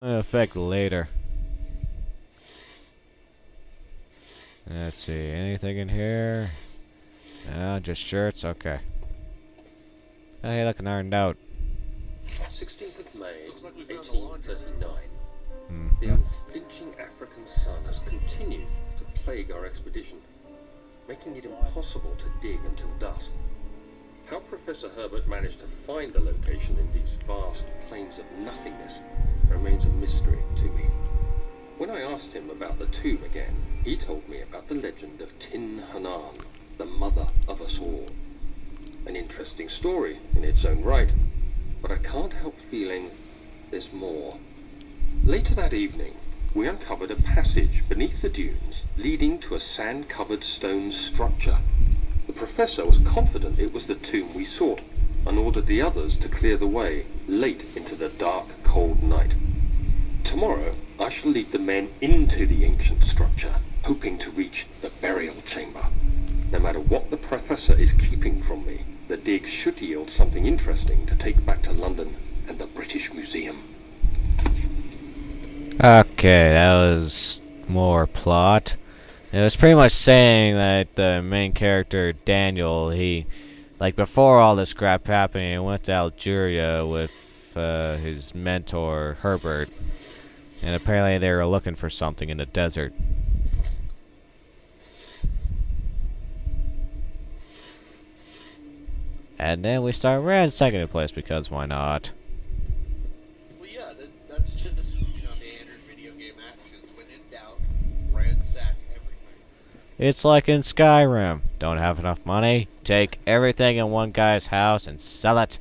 Effect later. Let's see, anything in here? No, just shirts, okay. Hey, look, an ironed out. 16th of May, 1839. The Mm-hmm. unflinching African sun has continued to plague our expedition, making it impossible to dig until dusk. How Professor Herbert managed to find the location in these vast plains of nothingness remains a mystery to me. When I asked him about the tomb again, he told me about the legend of Tin Hanan, the mother of us all. An interesting story in its own right, but I can't help feeling there's more. Later that evening, we uncovered a passage beneath the dunes leading to a sand-covered stone structure. The professor was confident it was the tomb we sought and ordered the others to clear the way late into the dark, cold night. Tomorrow, I shall lead the men into the ancient structure, hoping to reach the burial chamber. No matter what the professor is keeping from me, the dig should yield something interesting to take back to London and the British Museum. Okay, that was more plot. It was pretty much saying that the main character, Daniel, he, like before all this crap happened, he went to Algeria with his mentor, Herbert. And apparently they were looking for something in the desert. And then we start ransacking the place because why not? Well, yeah, that's just, standard video game actions. When in doubt, ransack everything. It's like in Skyrim. Don't have enough money? Take everything in one guy's house and sell it.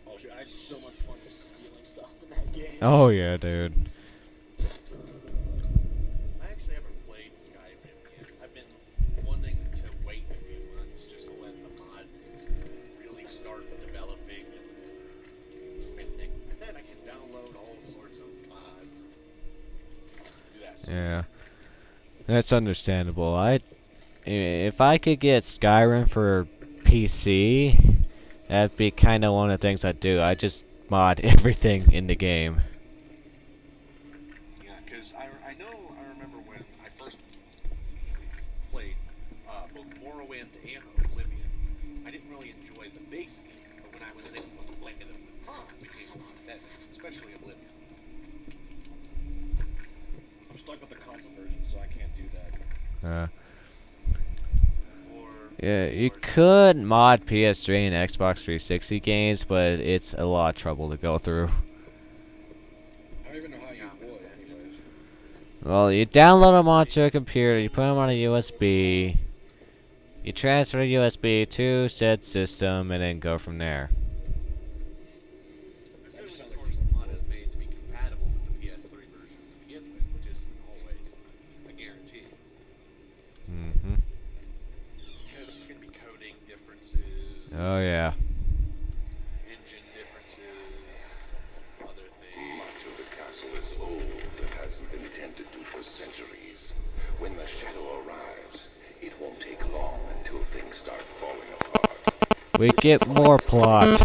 Oh, dude, I had so much fun just stealing stuff in that game. Oh yeah, dude. I actually haven't played Skyrim yet. I've been wanting to wait a few months just to let the mods really start developing and spending, and then I can download all sorts of mods. Do that. Yeah. That's understandable. If I could get Skyrim for PC, that'd be kind of one of the things I'd do. I just mod everything in the game. Yeah, because I remember when I first played both Morrowind and Oblivion, I didn't really enjoy the base game, but when I was able to play them with mods, it became a lot better, especially Oblivion. I'm stuck with the console version, so I can't do that. Yeah, you could mod PS3 and Xbox 360 games, but it's a lot of trouble to go through. I don't even know how you would, anyways. Well, you download them onto a computer, you put them on a USB, you transfer the USB to said system, and then go from there. Assuming, of course, the mod is made to be compatible with the PS3 version to begin with, which isn't always a guarantee. Mm-hmm. Because there's going to be coding differences, Oh yeah. engine differences, other things. Much of the castle is old and hasn't been tended to for centuries. When the shadow arrives, it won't take long until things start falling apart. We get more plot.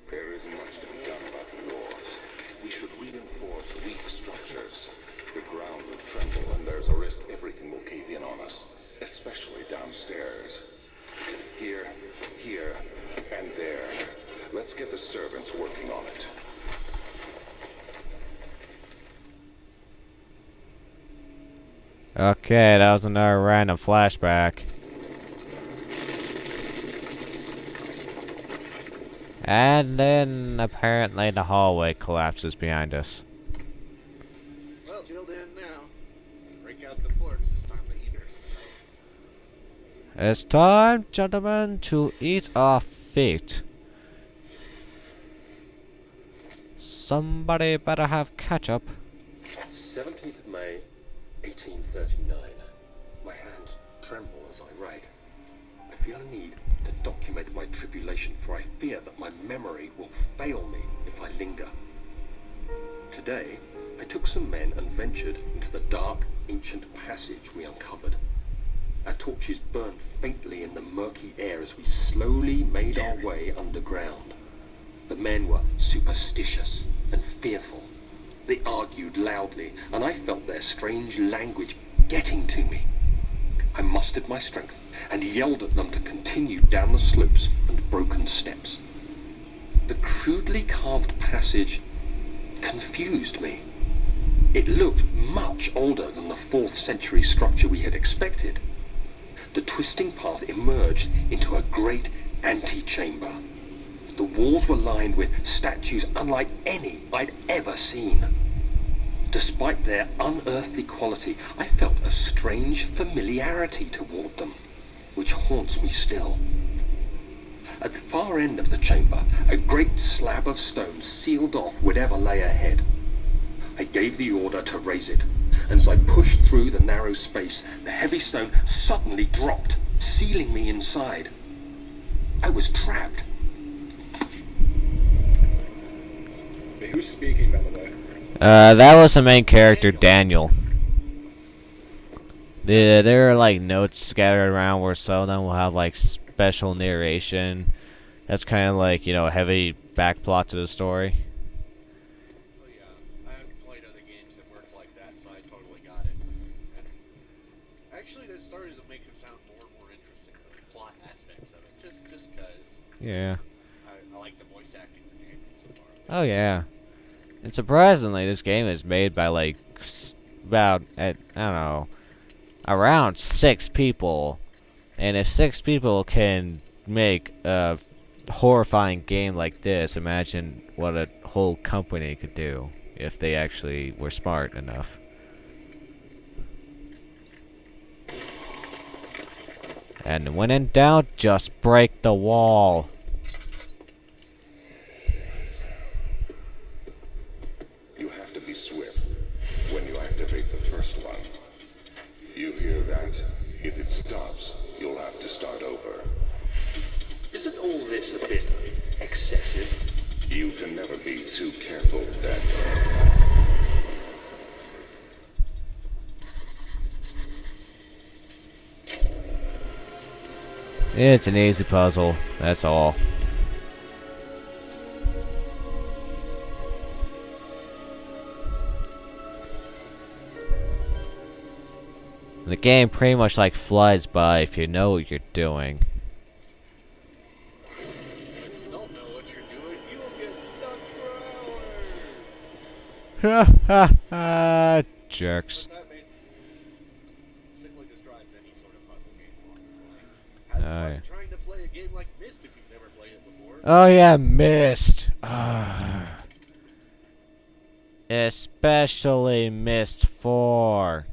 There isn't much to be done about the doors. We should reinforce weak structures. The ground will tremble and there's a risk everything will cave in on us, especially downstairs. Here, and there. Let's get the servants working on it. Okay, that was another random flashback. And then apparently the hallway collapses behind us. Well, chilled in now. Break out the forks. It's time to eat ours. It's time, gentlemen, to eat our fate. Somebody better have ketchup. 17th of May, 1839. My hands tremble as I write. I feel a need to document my tribulation, for I fear that my memory will fail me if I linger. Today, I took some men and ventured into the dark, ancient passage we uncovered. Our torches burned faintly in the murky air as we slowly made our way underground. The men were superstitious and fearful. They argued loudly, and I felt their strange language getting to me. I mustered my strength and yelled at them to continue down the slopes and broken steps. The crudely carved passage confused me. It looked much older than the 4th century structure we had expected. The twisting path emerged into a great antechamber. The walls were lined with statues unlike any I'd ever seen. Despite their unearthly quality, I felt a strange familiarity toward them, which haunts me still. At the far end of the chamber, a great slab of stone sealed off whatever lay ahead. I gave the order to raise it, and as I pushed through the narrow space, the heavy stone suddenly dropped, sealing me inside. I was trapped. Wait, who's speaking, by the way? That was the main character, Daniel. There are like notes scattered around where some of them will have like special narration. That's kind of like, you know, a heavy backplot to the story. Oh yeah, I haven't played other games that work like that, so I totally got it. And actually, that started to make it sound more and more interesting, the plot aspects of it, just because Yeah. I like the voice acting for Daniel so far. Oh yeah. And surprisingly, this game is made by like about I don't know, around 6 people. And if 6 people can make a horrifying game like this, imagine what a whole company could do if they actually were smart enough. And when in doubt, just break the wall. You have to be swift when you activate the first one. You hear that? If it stops, you'll have to start over. Isn't all this a bit excessive? You can never be too careful, Daniel. It's an easy puzzle, that's all. The game pretty much like flies by if you know what you're doing. If you don't know what you're doing, you'll get stuck for hours! Ha ha ha! Jerks. But that basically describes any sort of puzzle game along those lines. Have fun yeah. trying to play a game like Myst if you've never played it before. Oh yeah, Myst. Especially Myst 4.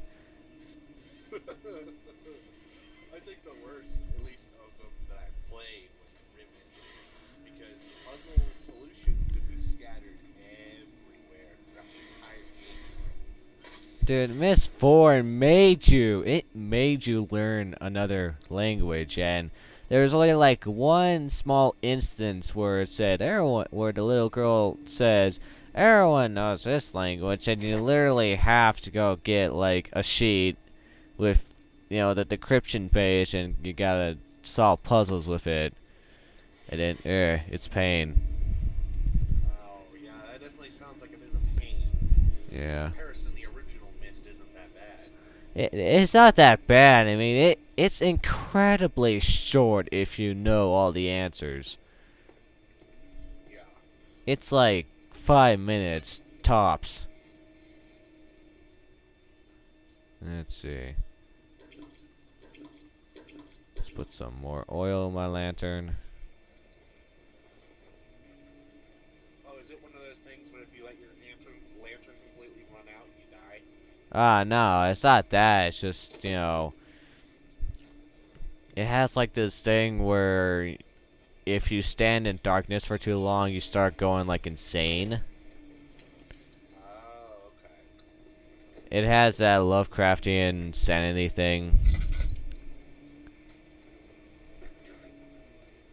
I think the worst, at least of them that I've played, was Riven. Because the puzzle solution could be scattered everywhere throughout the entire game. Dude, Myst 4 made you learn another language, and there was only like one small instance where it said where the little girl says everyone knows this language, and you literally have to go get like a sheet with, you know, the decryption page, and you gotta solve puzzles with it, and then it's pain. Oh, yeah, that definitely sounds like a bit of pain. Yeah. In comparison, the original Myst isn't that bad. It's not that bad. I mean, it's incredibly short if you know all the answers. Yeah. It's like 5 minutes tops. Let's see. Let's put some more oil in my lantern. Oh, is it one of those things where if you let your lantern completely run out, you die? Ah, no, it's not that. It's just, you know, it has like this thing where if you stand in darkness for too long, you start going like insane. Oh, okay. It has that Lovecraftian insanity thing.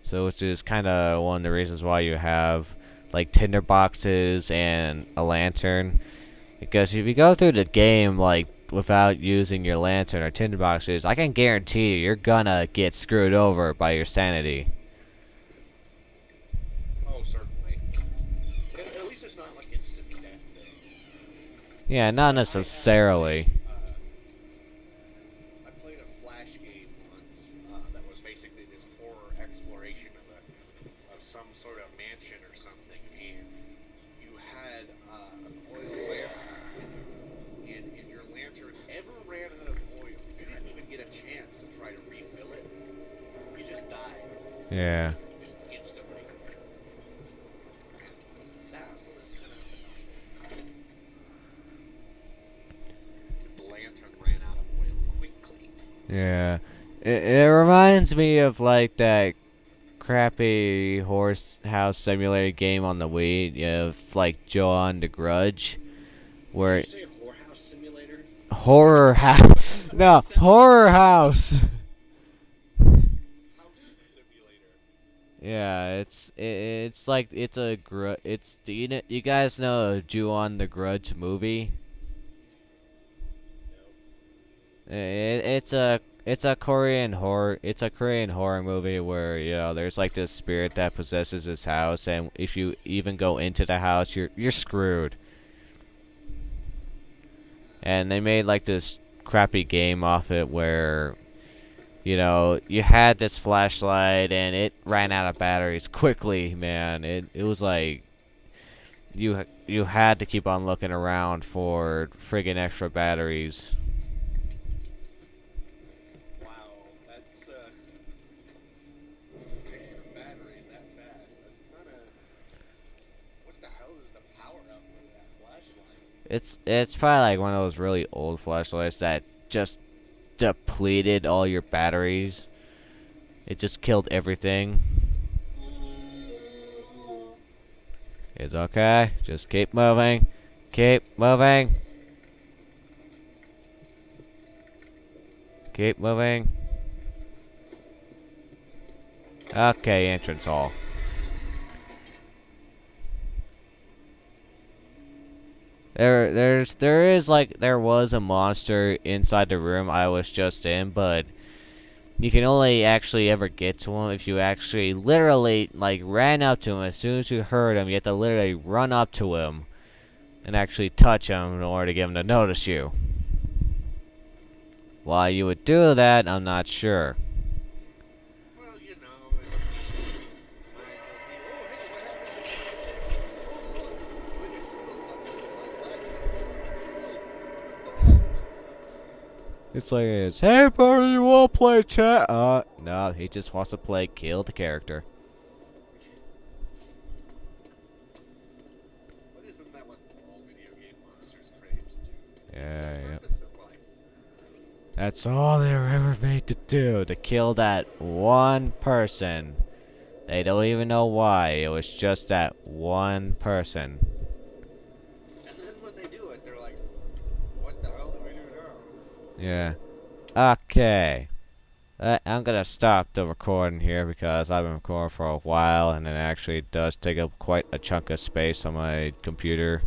So which is kind of one of the reasons why you have like tinder boxes and a lantern. Because if you go through the game like without using your lantern or tinder boxes, I can guarantee you're gonna get screwed over by your sanity. Oh, certainly. least it's not like instant death, though. Yeah, not necessarily. I played a Flash game once that was basically this horror exploration of some sort of mansion or something, and you had an oil lamp, and if your lantern ever ran out of oil, you didn't even get a chance to try to refill it. You just died, Yeah. just instantly. That was kind of annoying. Because the lantern ran out of oil quickly. Yeah. It reminds me of like that crappy horse house simulator game on the Wii, of like John the Grudge, where Did you say whorehouse simulator? horror house. No, horror house. House simulator. Yeah, it's like it's a it's do you guys know Ju-on the Grudge movie? It's a Korean horror movie where, you know, there's like this spirit that possesses this house, and if you even go into the house, you're screwed. And they made like this crappy game off it where, you know, you had this flashlight and it ran out of batteries quickly, man. It was like you had to keep on looking around for friggin' extra batteries. Wow, that's extra batteries that fast. That's kind of what the hell is the power output of that flashlight? It's probably like one of those really old flashlights that just depleted all your batteries. It just killed everything. It's okay. Just keep moving. Keep moving. Keep moving. Okay, entrance hall. There was a monster inside the room I was just in, but you can only actually ever get to him if you actually literally like ran up to him. As soon as you heard him, you have to literally run up to him and actually touch him in order to get him to notice you. Why you would do that, I'm not sure. Well, you know, it's might as well see. Oh, hey, what happened to this? Oh, look, we just suicide ladder. It's It's like it's, hey buddy, you wanna play chat? No, he just wants to play kill the character. But isn't that what all video game monsters crave to do? It's Yeah, their yeah. purpose in life. That's all they were ever made to do, to kill that one person. They don't even know why, it was just that one person. And then when they do it, they're like, what the hell do we do now? Yeah. Okay. I'm gonna stop the recording here because I've been recording for a while and it actually does take up quite a chunk of space on my computer.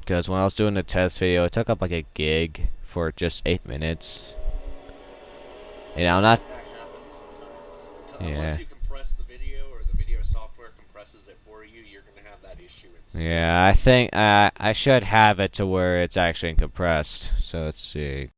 Because when I was doing the test video, it took up like a gig for just 8 minutes. And I'm not. That happens sometimes. Yeah. Unless you compress the video or the video software compresses it for you, you're going to have that issue. Yeah, I think I should have it to where it's actually compressed. So let's see.